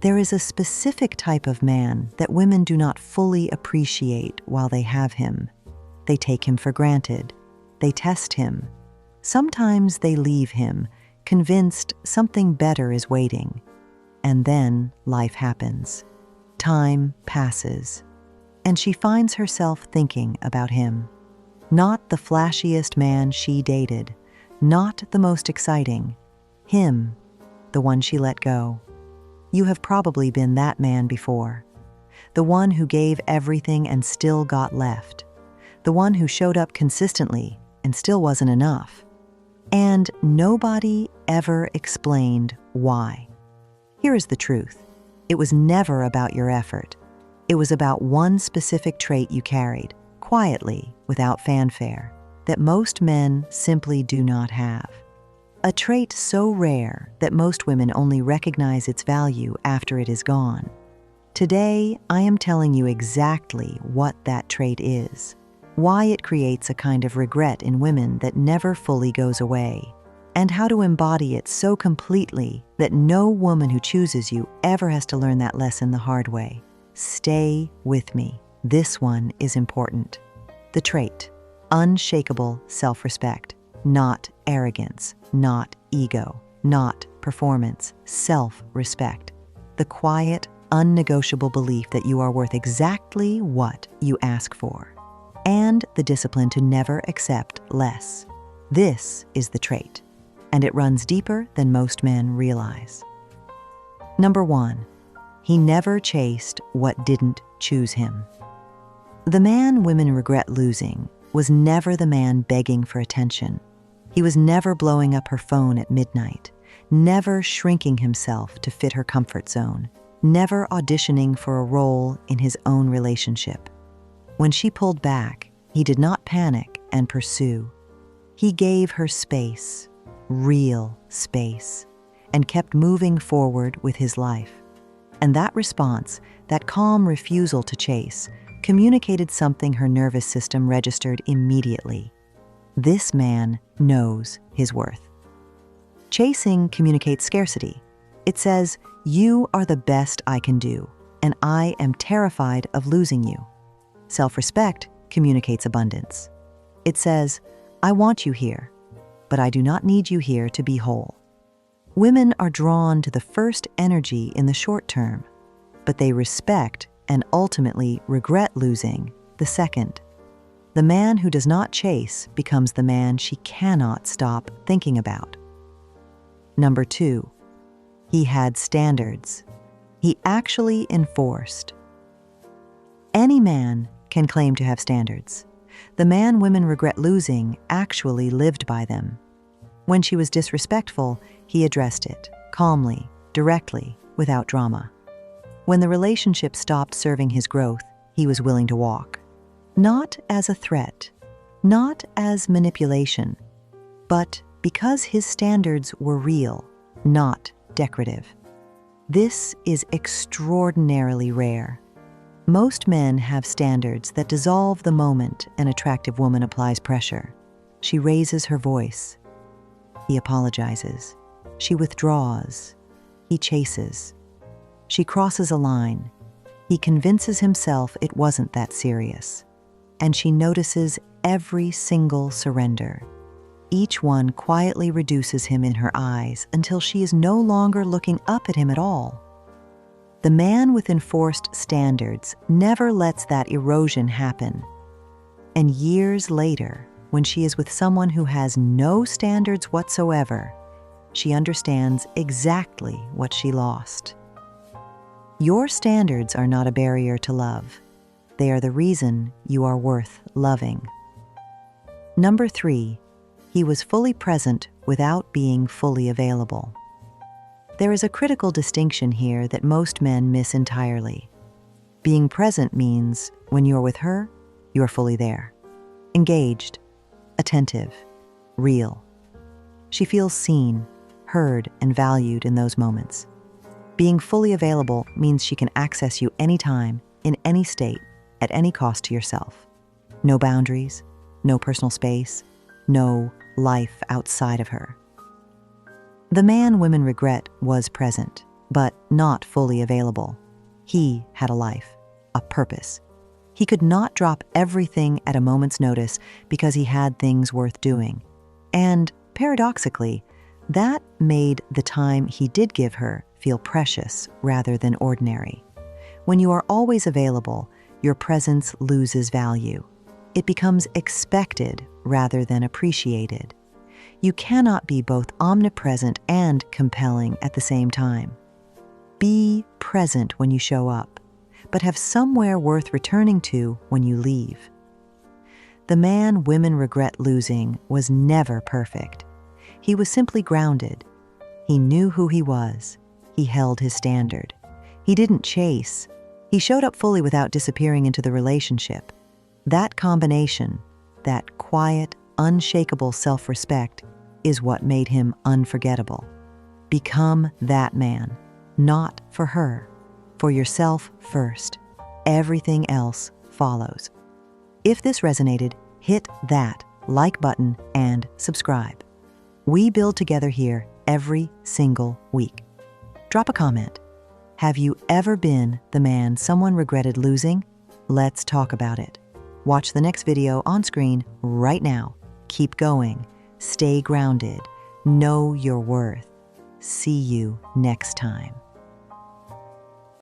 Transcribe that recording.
There is a specific type of man that women do not fully appreciate while they have him. They take him for granted. They test him. Sometimes they leave him, convinced something better is waiting. And then life happens. Time passes. And she finds herself thinking about him. Not the flashiest man she dated, not the most exciting. Him, the one she let go. You have probably been that man before. The one who gave everything and still got left. The one who showed up consistently and still wasn't enough. And nobody ever explained why. Here is the truth. It was never about your effort. It was about one specific trait you carried, quietly, without fanfare, that most men simply do not have. A trait so rare that most women only recognize its value after it is gone. Today, I am telling you exactly what that trait is, why it creates a kind of regret in women that never fully goes away, and how to embody it so completely that no woman who chooses you ever has to learn that lesson the hard way. Stay with me. This one is important. The trait: unshakable self-respect, not arrogance, not ego, not performance, self-respect. The quiet, unnegotiable belief that you are worth exactly what you ask for, and the discipline to never accept less. This is the trait, and it runs deeper than most men realize. Number 1, he never chased what didn't choose him. The man women regret losing was never the man begging for attention. He was never blowing up her phone at midnight, never shrinking himself to fit her comfort zone, never auditioning for a role in his own relationship. When she pulled back, he did not panic and pursue. He gave her space, real space, and kept moving forward with his life. And that response, that calm refusal to chase, communicated something her nervous system registered immediately. This man knows his worth. Chasing communicates scarcity. It says, "You are the best I can do, and I am terrified of losing you." Self-respect communicates abundance. It says, "I want you here, but I do not need you here to be whole." Women are drawn to the first energy in the short term, but they respect and ultimately regret losing the second. The man who does not chase becomes the man she cannot stop thinking about. Number 2, he had standards. He actually enforced. Any man can claim to have standards. The man women regret losing actually lived by them. When she was disrespectful, he addressed it, calmly, directly, without drama. When the relationship stopped serving his growth, he was willing to walk. Not as a threat, not as manipulation, but because his standards were real, not decorative. This is extraordinarily rare. Most men have standards that dissolve the moment an attractive woman applies pressure. She raises her voice. He apologizes. She withdraws. He chases. She crosses a line. He convinces himself it wasn't that serious. And she notices every single surrender. Each one quietly reduces him in her eyes until she is no longer looking up at him at all. The man with enforced standards never lets that erosion happen. And years later, when she is with someone who has no standards whatsoever, she understands exactly what she lost. Your standards are not a barrier to love. They are the reason you are worth loving. Number 3, he was fully present without being fully available. There is a critical distinction here that most men miss entirely. Being present means when you're with her, you're fully there. Engaged, attentive, real. She feels seen, heard, and valued in those moments. Being fully available means she can access you anytime, in any state, at any cost to yourself. No boundaries, no personal space, no life outside of her. The man women regret was present, but not fully available. He had a life, a purpose. He could not drop everything at a moment's notice because he had things worth doing. And paradoxically, that made the time he did give her feel precious rather than ordinary. When you are always available, your presence loses value. It becomes expected rather than appreciated. You cannot be both omnipresent and compelling at the same time. Be present when you show up, but have somewhere worth returning to when you leave. The man women regret losing was never perfect. He was simply grounded. He knew who he was. He held his standard. He didn't chase. He showed up fully without disappearing into the relationship. That combination, that quiet, unshakable self-respect, is what made him unforgettable. Become that man, not for her, for yourself first. Everything else follows. If this resonated, hit that like button and subscribe. We build together here every single week. Drop a comment. Have you ever been the man someone regretted losing? Let's talk about it. Watch the next video on screen right now. Keep going. Stay grounded. Know your worth. See you next time.